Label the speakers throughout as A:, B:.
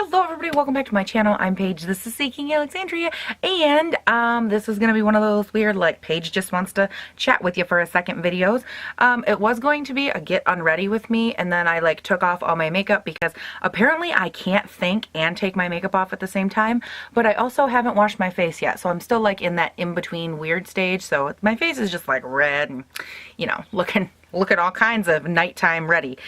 A: Hello everybody, welcome back to my channel. I'm Paige, this is Seeking Alexandria, and this is going to be one of those weird, like, Paige just wants to chat with you for a second videos. It was going to be a get unready with me, and then I, like, took off all my makeup because apparently I can't think and take my makeup off at the same time, but I also haven't washed my face yet, so I'm still, like, in that in-between weird stage, so my face is just, like, red and, you know, looking all kinds of nighttime ready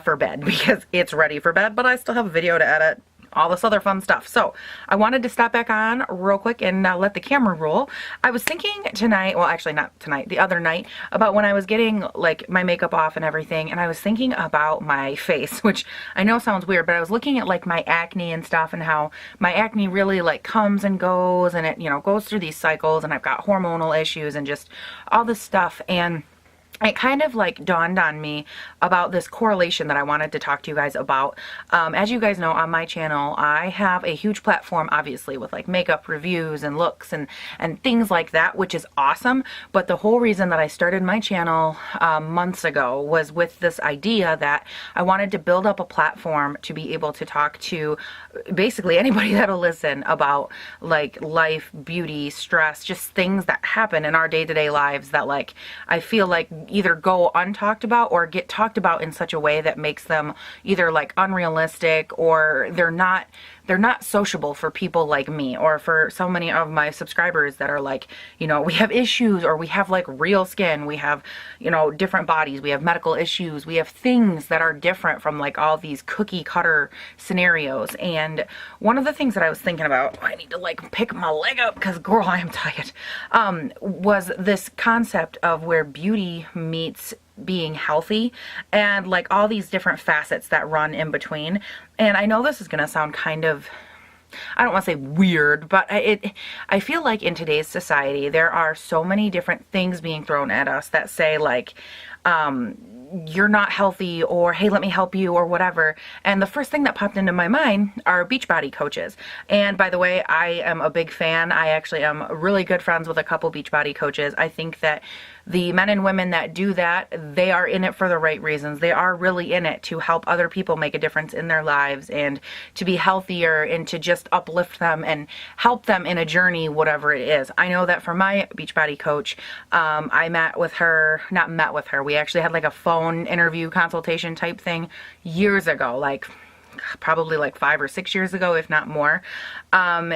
A: for bed because it's ready for bed, but I still have a video to edit, all this other fun stuff. So I wanted to stop back on real quick and let the camera roll. I was thinking tonight, well actually not tonight, the other night, about when I was getting like my makeup off and everything, and I was thinking about my face, which I know sounds weird, but I was looking at like my acne and stuff and how my acne really like comes and goes, and it, you know, goes through these cycles, and I've got hormonal issues and just all this stuff. And it kind of like dawned on me about this correlation that I wanted to talk to you guys about. As you guys know, on my channel, I have a huge platform, obviously, with like makeup reviews and looks and things like that, which is awesome. But the whole reason that I started my channel months ago was with this idea that I wanted to build up a platform to be able to talk to basically anybody that'll listen about like life, beauty, stress, just things that happen in our day-to-day lives that like I feel like either go untalked about or get talked about in such a way that makes them either like unrealistic, or they're not sociable for people like me, or for so many of my subscribers that are like, you know, we have issues, or we have like real skin, we have, you know, different bodies, we have medical issues, we have things that are different from like all these cookie cutter scenarios. And one of the things that I was thinking about, I need to like pick my leg up because girl, I am tired, was this concept of where beauty meets being healthy, and like all these different facets that run in between. And I know this is gonna sound kind of, I don't want to say weird, but I feel like in today's society there are so many different things being thrown at us that say like you're not healthy, or hey, let me help you, or whatever. And the first thing that popped into my mind are Beachbody coaches. And by the way, I am a big fan. I actually am really good friends with a couple Beachbody coaches. I think that the men and women that do that, they are in it for the right reasons. They are really in it to help other people make a difference in their lives, and to be healthier, and to just uplift them and help them in a journey, whatever it is. I know that for my Beachbody coach, I we actually had like a phone interview consultation type thing years ago, like probably like 5 or 6 years ago, if not more.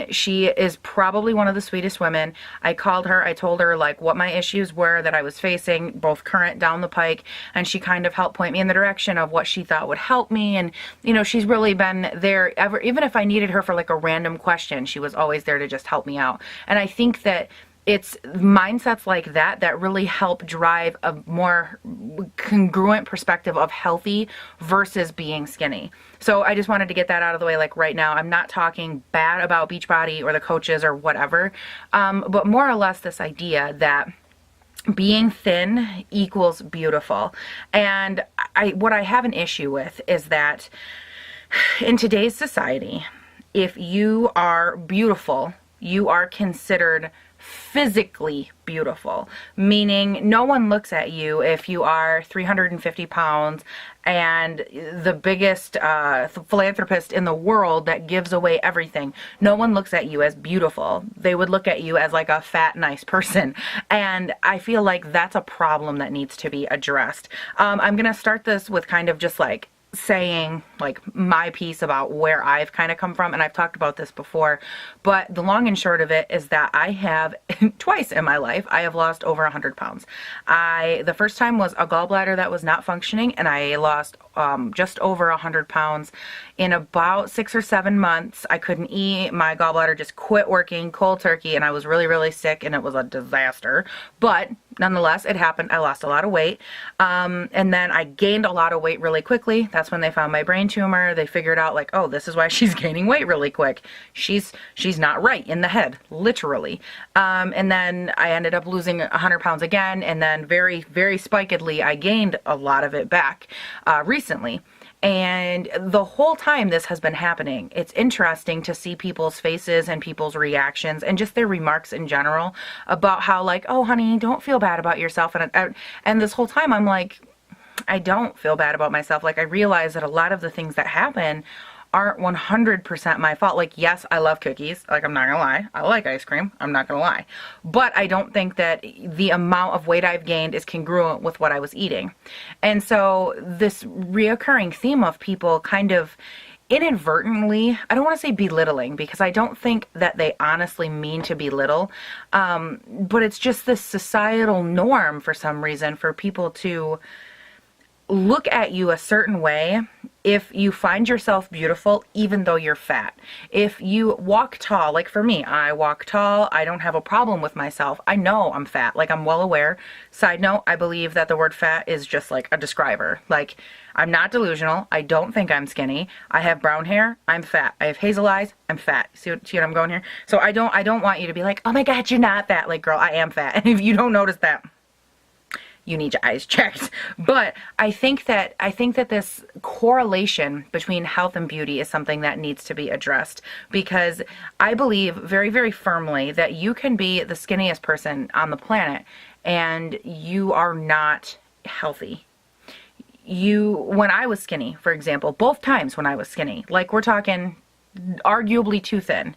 A: She is probably one of the sweetest women. I called her, I told her like what my issues were that I was facing, both current down the pike, and she kind of helped point me in the direction of what she thought would help me. And you know, she's really been there even if I needed her for like a random question, she was always there to just help me out. And I think that it's mindsets like that that really help drive a more congruent perspective of healthy versus being skinny. So I just wanted to get that out of the way like right now. I'm not talking bad about Beachbody or the coaches or whatever, but more or less this idea that being thin equals beautiful. And what I have an issue with is that in today's society, if you are beautiful, you are considered physically beautiful, meaning no one looks at you if you are 350 pounds and the biggest philanthropist in the world that gives away everything. No one looks at you as beautiful. They would look at you as like a fat, nice person. And I feel like that's a problem that needs to be addressed. I'm gonna start this with kind of just like saying like my piece about where I've kind of come from, and I've talked about this before, but the long and short of it is that I have twice in my life I have lost over 100 pounds. The first time was a gallbladder that was not functioning, and I lost just over 100 pounds in about 6 or 7 months. I couldn't eat, my gallbladder just quit working cold turkey, and I was really sick, and it was a disaster. But nonetheless, it happened. I lost a lot of weight, and then I gained a lot of weight really quickly. That's when they found my brain tumor. They figured out like, oh, this is why she's gaining weight really quick. She's not right in the head, literally. And then I ended up losing 100 pounds again, and then very spikedly I gained a lot of it back recently. And the whole time this has been happening, it's interesting to see people's faces and people's reactions and just their remarks in general about how like, oh honey, don't feel bad about yourself. And this whole time I'm like, I don't feel bad about myself. Like, I realize that a lot of the things that happen aren't 100% my fault. Like, yes, I love cookies. Like, I'm not gonna lie. I like ice cream. I'm not gonna lie. But I don't think that the amount of weight I've gained is congruent with what I was eating. And so this reoccurring theme of people kind of inadvertently, I don't want to say belittling, because I don't think that they honestly mean to belittle, but it's just this societal norm for some reason for people to look at you a certain way if you find yourself beautiful even though you're fat. If you walk tall, like for me, I walk tall, I don't have a problem with myself. I know I'm fat, like I'm well aware. Side note, I believe that the word fat is just like a describer. Like, I'm not delusional. I don't think I'm skinny. I have brown hair, I'm fat. I have hazel eyes, I'm fat. See what I'm going here? So I don't want you to be like, oh my God, you're not fat. Like, girl, I am fat. And if you don't notice that, you need your eyes checked. But I think that this correlation between health and beauty is something that needs to be addressed, because I believe very, very firmly that you can be the skinniest person on the planet and you are not healthy. When I was skinny, for example, both times when I was skinny, like we're talking arguably too thin.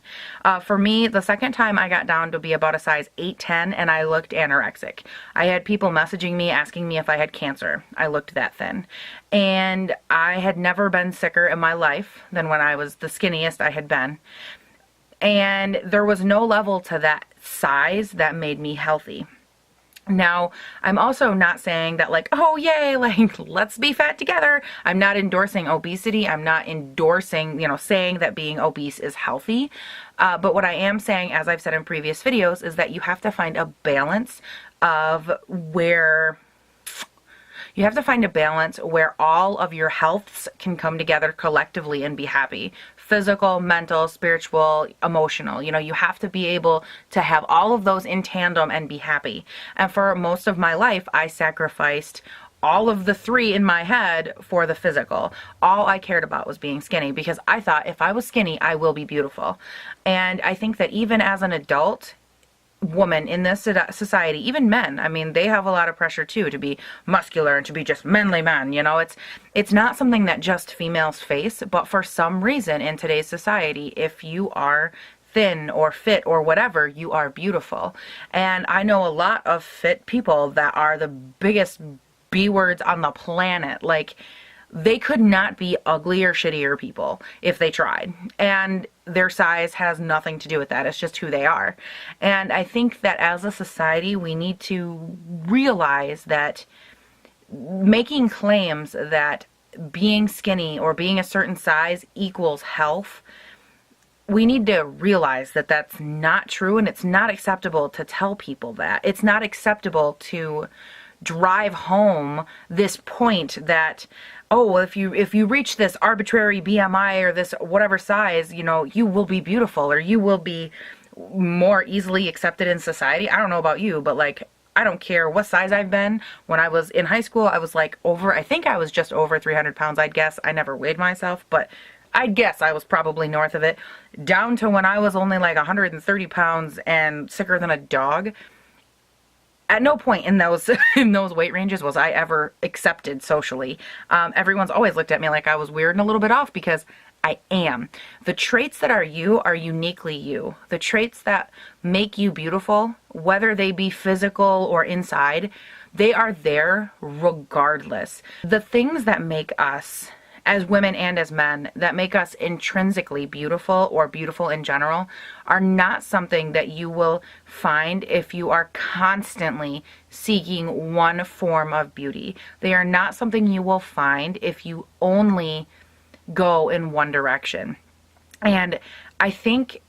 A: For me, the second time I got down to be about a size 8-10 and I looked anorexic. I had people messaging me asking me if I had cancer. I looked that thin. And I had never been sicker in my life than when I was the skinniest I had been. And there was no level to that size that made me healthy. Now, I'm also not saying that like, oh yay, like let's be fat together. I'm not endorsing obesity. I'm not endorsing, saying that being obese is healthy. But what I am saying, as I've said in previous videos, is that you have to find a balance of where all of your healths can come together collectively and be happy. Physical, mental, spiritual, emotional. You have to be able to have all of those in tandem and be happy. And for most of my life, I sacrificed all of the three in my head for the physical. All I cared about was being skinny, because I thought if I was skinny, I will be beautiful. And I think that even as an adult woman in this society, even men, I mean, they have a lot of pressure too to be muscular and to be just manly men. It's not something that just females face, but for some reason in today's society, if you are thin or fit or whatever, you are beautiful. And I know a lot of fit people that are the biggest B words on the planet. Like, they could not be uglier, shittier people if they tried. And their size has nothing to do with that. It's just who they are. And I think that as a society, we need to realize that making claims that being skinny or being a certain size equals health, we need to realize that that's not true, and it's not acceptable to tell people that. It's not acceptable to drive home this point that, oh, well, if you reach this arbitrary BMI or this whatever size, you will be beautiful, or you will be more easily accepted in society. I don't know about you, but like, I don't care what size I've been. When I was in high school, I was like I think I was just over 300 pounds, I'd guess. I never weighed myself, but I'd guess I was probably north of it. Down to when I was only like 130 pounds and sicker than a dog. At no point in those weight ranges was I ever accepted socially. Everyone's always looked at me like I was weird and a little bit off, because I am. The traits that are you are uniquely you. The traits that make you beautiful, whether they be physical or inside, they are there regardless. The things that make us, as women and as men, that make us intrinsically beautiful or beautiful in general, are not something that you will find if you are constantly seeking one form of beauty. They are not something you will find if you only go in one direction. And I think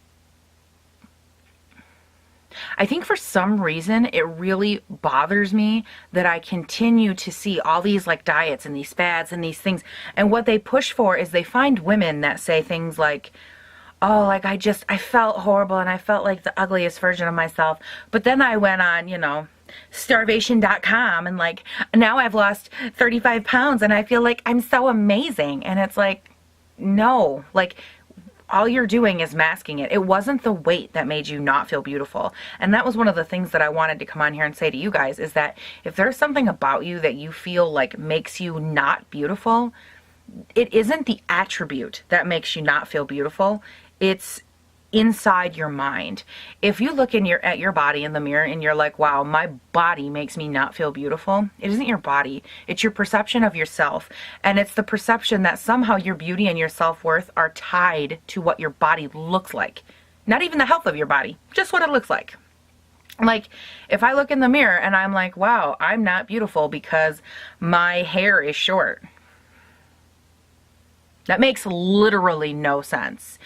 A: for some reason it really bothers me that I continue to see all these like diets and these fads and these things, and what they push for is they find women that say things like, oh, like I felt horrible and I felt like the ugliest version of myself, but then I went on, starvation.com and like now I've lost 35 pounds and I feel like I'm so amazing. And it's like, no, like all you're doing is masking it. It wasn't the weight that made you not feel beautiful. And that was one of the things that I wanted to come on here and say to you guys, is that if there's something about you that you feel like makes you not beautiful, it isn't the attribute that makes you not feel beautiful. It's inside your mind. If you look at your body in the mirror and you're like, wow, my body makes me not feel beautiful, it isn't your body. It's your perception of yourself. And it's the perception that somehow your beauty and your self-worth are tied to what your body looks like. Not even the health of your body, just what it looks like. Like, if I look in the mirror and I'm like, wow, I'm not beautiful because my hair is short. That makes literally no sense.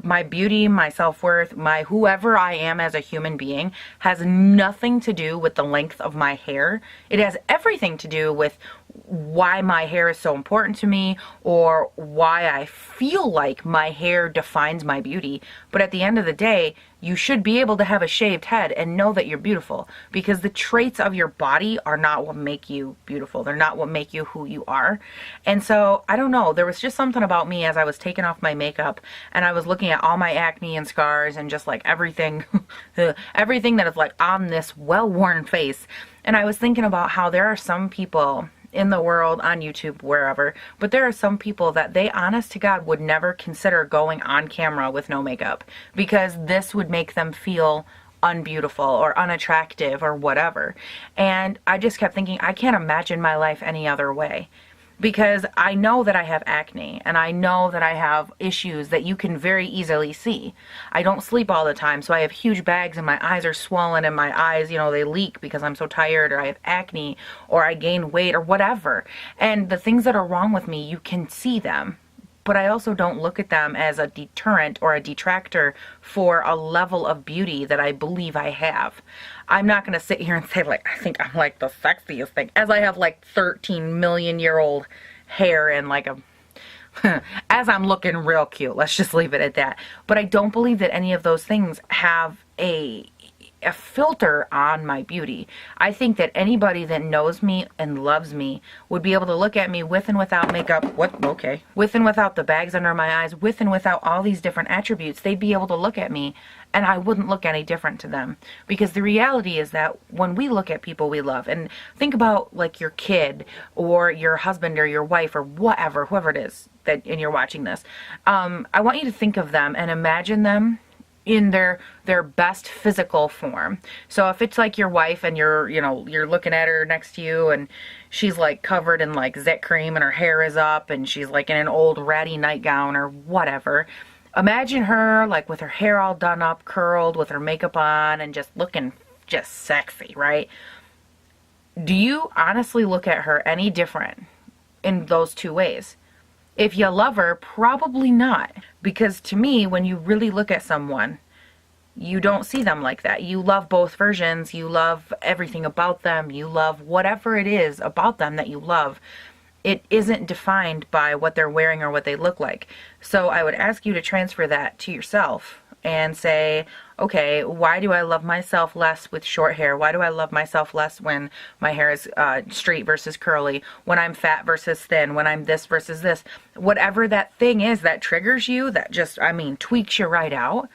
A: My beauty, my self-worth, my whoever I am as a human being has nothing to do with the length of my hair. It has everything to do with why my hair is so important to me, or why I feel like my hair defines my beauty. But at the end of the day, you should be able to have a shaved head and know that you're beautiful, because the traits of your body are not what make you beautiful. They're not what make you who you are. And so, I don't know, there was just something about me as I was taking off my makeup and I was looking at all my acne and scars and just like everything, everything that is like on this well-worn face. And I was thinking about how there are some people in the world, on YouTube, wherever, but there are some people that they, honest to God, would never consider going on camera with no makeup, because this would make them feel unbeautiful or unattractive or whatever. And I just kept thinking, I can't imagine my life any other way. Because I know that I have acne, and I know that I have issues that you can very easily see. I don't sleep all the time, so I have huge bags and my eyes are swollen and my eyes, you know, they leak because I'm so tired, or I have acne, or I gain weight, or whatever. And the things that are wrong with me, you can see them. But I also don't look at them as a deterrent or a detractor for a level of beauty that I believe I have. I'm not going to sit here and say, like, I think I'm like the sexiest thing, as I have like 13 million year old hair and like as I'm looking real cute. Let's just leave it at that. But I don't believe that any of those things have a filter on my beauty. I think that anybody that knows me and loves me would be able to look at me with and without makeup, with and without the bags under my eyes, with and without all these different attributes. They'd be able to look at me and I wouldn't look any different to them. Because the reality is that when we look at people we love, and think about like your kid or your husband or your wife or whatever, whoever it is that, and you're watching this, I want you to think of them and imagine them in their best physical form. So if it's like your wife and you're looking at her next to you and she's like covered in like zit cream and her hair is up and she's like in an old ratty nightgown or whatever, imagine her like with her hair all done up, curled, with her makeup on, and just looking just sexy, right? Do you honestly look at her any different in those two ways? If you love her, probably not. Because to me, when you really look at someone, you don't see them like that. You love both versions. You love everything about them. You love whatever it is about them that you love. It isn't defined by what they're wearing or what they look like. So I would ask you to transfer that to yourself and say, okay, why do I love myself less with short hair? Why do I love myself less when my hair is straight versus curly? When I'm fat versus thin? When I'm this versus this? Whatever that thing is that triggers you, that just, tweaks you right out.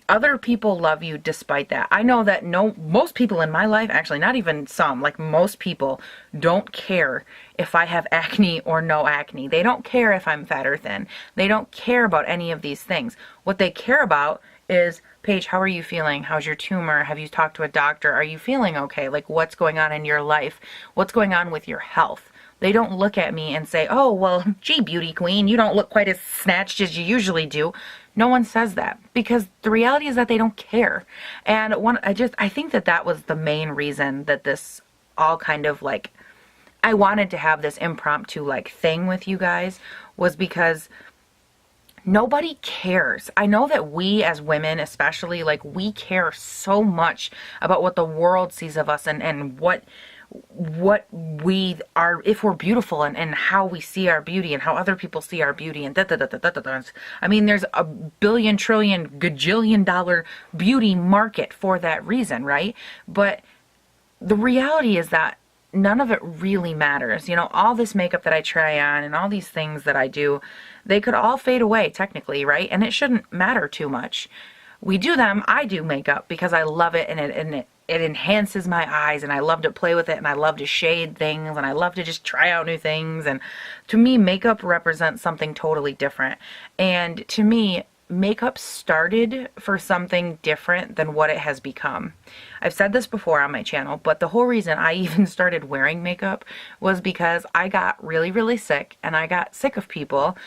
A: Other people love you despite that. I know that most people in my life, actually not even some, like most people don't care if I have acne or no acne. They don't care if I'm fat or thin. They don't care about any of these things. What they care about is, Paige, how are you feeling? How's your tumor? Have you talked to a doctor? Are you feeling okay? Like, what's going on in your life? What's going on with your health? They don't look at me and say, oh, well, gee, beauty queen, you don't look quite as snatched as you usually do. No one says that, because the reality is that they don't care. And I think that was the main reason that this all kind of like, I wanted to have this impromptu like thing with you guys, was because nobody cares. I know that we as women especially, like, we care so much about what the world sees of us and what we are, if we're beautiful, and how we see our beauty and how other people see our beauty and I mean, there's a billion, trillion, gajillion dollar beauty market for that reason, right? But the reality is that none of it really matters. You know, all this makeup that I try on and all these things that I do, they could all fade away technically, right? And it shouldn't matter too much. We do them, I do makeup because I love it, and it enhances my eyes, and I love to play with it, and I love to shade things, and I love to just try out new things. And to me, makeup represents something totally different. And to me, makeup started for something different than what it has become. I've said this before on my channel, but the whole reason I even started wearing makeup was because I got really, really sick, and I got sick of people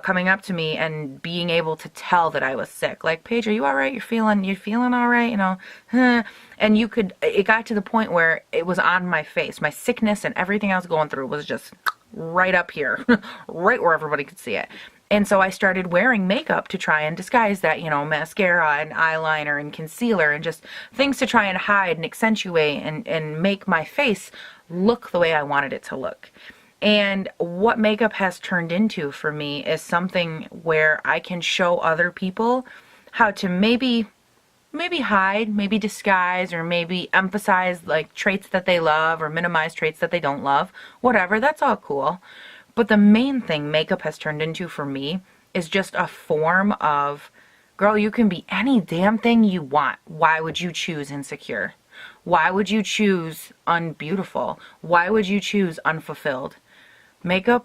A: coming up to me and being able to tell that I was sick. Like, Paige, are you all right? You're feeling all right? You know, and it got to the point where it was on my face. My sickness and everything I was going through was just right up here, right where everybody could see it. And so I started wearing makeup to try and disguise that, you know, mascara and eyeliner and concealer and just things to try and hide and accentuate and make my face look the way I wanted it to look. And what makeup has turned into for me is something where I can show other people how to maybe hide, maybe disguise, or maybe emphasize like traits that they love or minimize traits that they don't love. Whatever, that's all cool. But the main thing makeup has turned into for me is just a form of, girl, you can be any damn thing you want. Why would you choose insecure? Why would you choose unbeautiful? Why would you choose unfulfilled? Makeup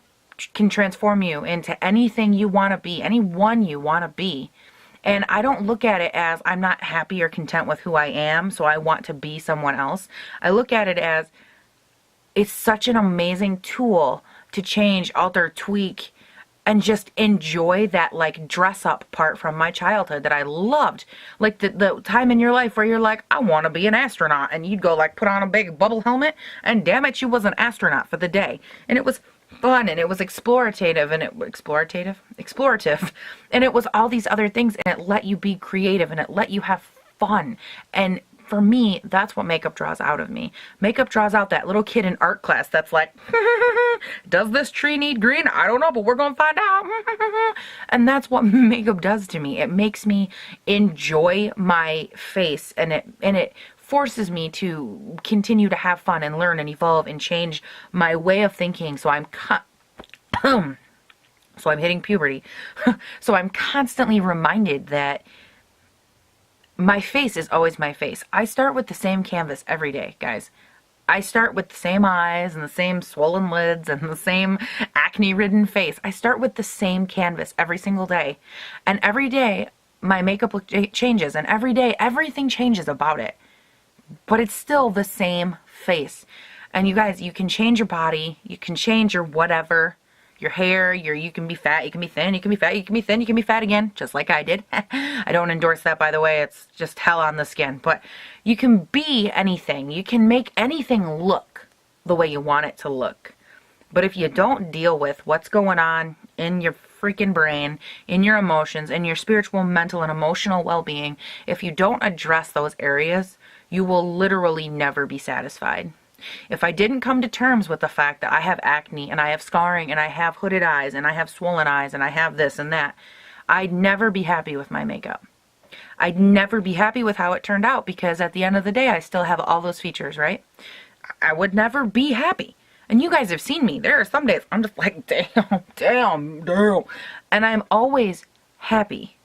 A: can transform you into anything you want to be, anyone you want to be. And I don't look at it as I'm not happy or content with who I am, so I want to be someone else. I look at it as it's such an amazing tool to change, alter, tweak, and just enjoy that like dress up part from my childhood that I loved. Like the time in your life where you're like, I want to be an astronaut, and you'd go like put on a big bubble helmet, and damn it, you was an astronaut for the day. And it was fun, and it was explorative, and it was all these other things, and it let you be creative, and it let you have fun. And for me, that's what makeup draws out of me. Makeup draws out that little kid in art class that's like, does this tree need green? I don't know, but we're gonna find out. And that's what makeup does to me. It makes me enjoy my face, and it forces me to continue to have fun and learn and evolve and change my way of thinking. So I'm hitting puberty. So I'm constantly reminded that my face is always my face. I start with the same canvas every day, guys. I start with the same eyes and the same swollen lids and the same acne-ridden face. I start with the same canvas every single day. And every day, my makeup look changes. And every day, everything changes about it. But it's still the same face. And you guys, you can change your body. You can change your whatever. Your hair, you can be fat, you can be thin, you can be fat, you can be thin, you can be fat again, just like I did. I don't endorse that, by the way. It's just hell on the skin. But you can be anything. You can make anything look the way you want it to look. But if you don't deal with what's going on in your freaking brain, in your emotions, in your spiritual, mental, and emotional well-being, if you don't address those areas, you will literally never be satisfied. If I didn't come to terms with the fact that I have acne and I have scarring and I have hooded eyes and I have swollen eyes and I have this and that, I'd never be happy with my makeup. I'd never be happy with how it turned out, because at the end of the day, I still have all those features, right? I would never be happy. And you guys have seen me. There are some days I'm just like, damn. And I'm always happy.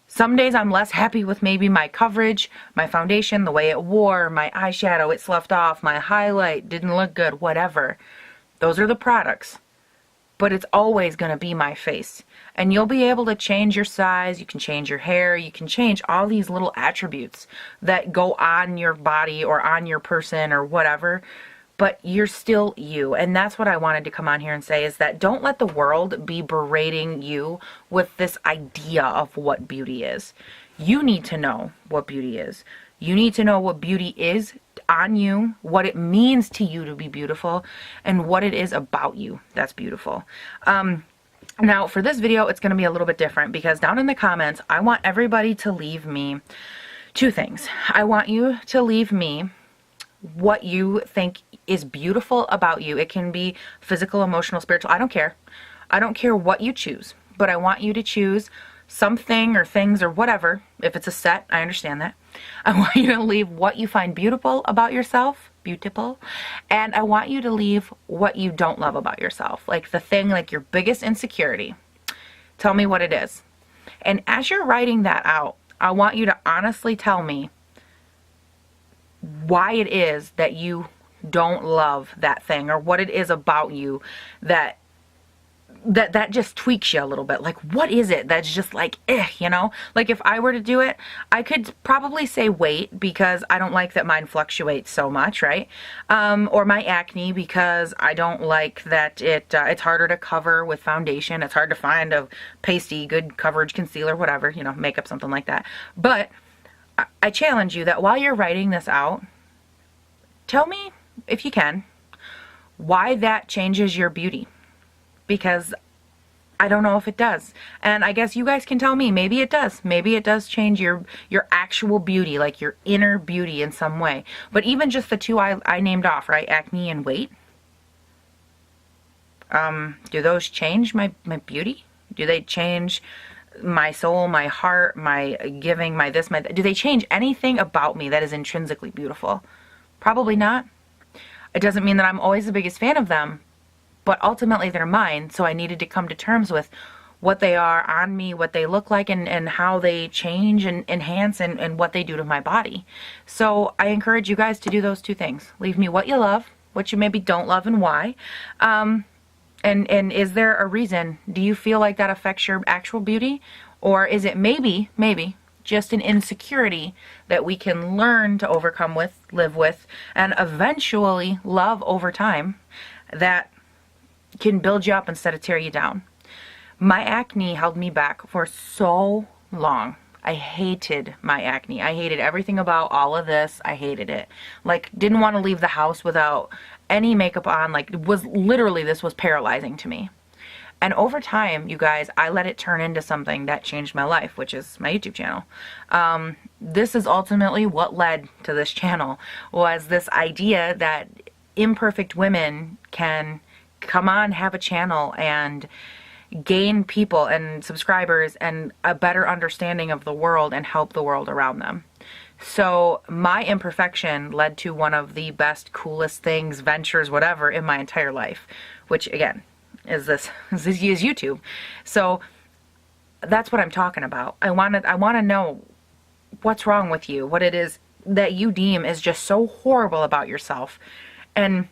A: Some days I'm less happy with maybe my coverage, my foundation, the way it wore, my eyeshadow, it sloughed off, my highlight didn't look good, whatever. Those are the products. But it's always going to be my face. And you'll be able to change your size, you can change your hair, you can change all these little attributes that go on your body or on your person or whatever. But you're still you. And that's what I wanted to come on here and say, is that don't let the world be berating you with this idea of what beauty is. You need to know what beauty is. You need to know what beauty is on you, what it means to you to be beautiful, and what it is about you that's beautiful. Now, for this video, it's going to be a little bit different, because down in the comments, I want everybody to leave me two things. I want you to leave me what you think is beautiful about you. It can be physical, emotional, spiritual. I don't care. I don't care what you choose, but I want you to choose something or things or whatever. If it's a set, I understand that. I want you to leave what you find beautiful about yourself, beautiful, and I want you to leave what you don't love about yourself, like the thing, like your biggest insecurity. Tell me what it is. And as you're writing that out, I want you to honestly tell me, why it is that you don't love that thing, or what it is about you that just tweaks you a little bit. Like, what is it that's just like, you know? Like, if I were to do it, I could probably say weight, because I don't like that mine fluctuates so much, right? Or my acne, because I don't like that it's harder to cover with foundation. It's hard to find a pasty, good coverage concealer, whatever, you know, makeup, something like that. But I challenge you that while you're writing this out, tell me, if you can, why that changes your beauty. Because I don't know if it does. And I guess you guys can tell me, maybe it does. Maybe it does change your actual beauty, like your inner beauty in some way. But even just the two I named off, right? Acne and weight. Do those change my beauty? Do they change my soul, my heart, my giving, my this, my that? Do they change anything about me that is intrinsically beautiful? Probably not. It doesn't mean that I'm always the biggest fan of them. But ultimately they're mine, so I needed to come to terms with what they are on me, what they look like, and how they change and enhance and what they do to my body. So I encourage you guys to do those two things. Leave me what you love, what you maybe don't love, and why. And is there a reason? Do you feel like that affects your actual beauty? Or is it maybe just an insecurity that we can learn to overcome with, live with, and eventually love over time, that can build you up instead of tear you down? My acne held me back for so long. I hated my acne. I hated everything about all of this. I hated it. Like, didn't want to leave the house without any makeup on. Like, it was literally, this was paralyzing to me. And over time, you guys, I let it turn into something that changed my life, which is my YouTube channel. This is ultimately what led to this channel, was this idea that imperfect women can come on, have a channel, and gain people and subscribers and a better understanding of the world and help the world around them. So my imperfection led to one of the best, coolest things, ventures, whatever, in my entire life, which again is YouTube. So that's what I'm talking about. I want to know what's wrong with you, what it is that you deem is just so horrible about yourself. And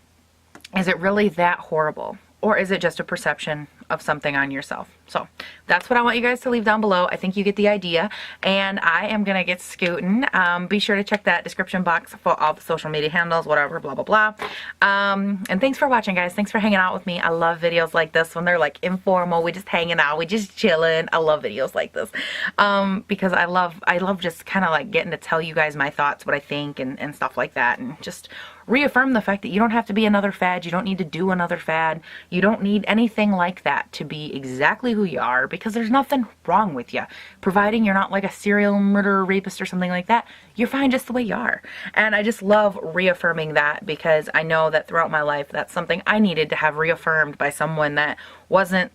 A: is it really that horrible? Or is it just a perception of something on yourself? So that's what I want you guys to leave down below. I think you get the idea. And I am going to get scooting. Be sure to check that description box for all the social media handles, whatever, blah, blah, blah. And thanks for watching, guys. Thanks for hanging out with me. I love videos like this when they're like informal. We just hanging out. We just chilling. I love videos like this. Because I love just kind of like getting to tell you guys my thoughts, what I think, and stuff like that. And just reaffirm the fact that you don't have to be another fad. You don't need to do another fad. You don't need anything like that to be exactly who you are, because there's nothing wrong with you. Providing you're not like a serial murderer, rapist, or something like that, you're fine just the way you are. And I just love reaffirming that, because I know that throughout my life, that's something I needed to have reaffirmed by someone that wasn't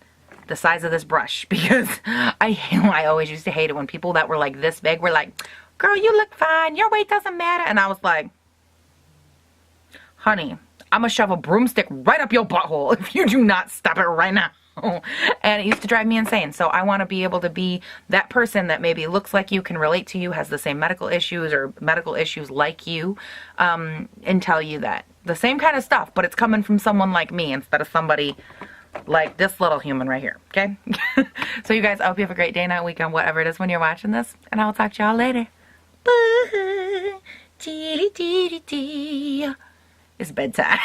A: the size of this brush. Because I always used to hate it when people that were like this big were like, girl, you look fine, your weight doesn't matter. And I was like, honey, I'm gonna shove a broomstick right up your butthole if you do not stop it right now. And it used to drive me insane. So I want to be able to be that person that maybe looks like you, can relate to you, has the same medical issues or medical issues like you, and tell you that the same kind of stuff, but it's coming from someone like me instead of somebody like this little human right here. Okay? So you guys, I hope you have a great day, night, weekend, whatever it is when you're watching this, and I will talk to y'all later. Bye. It's bedtime.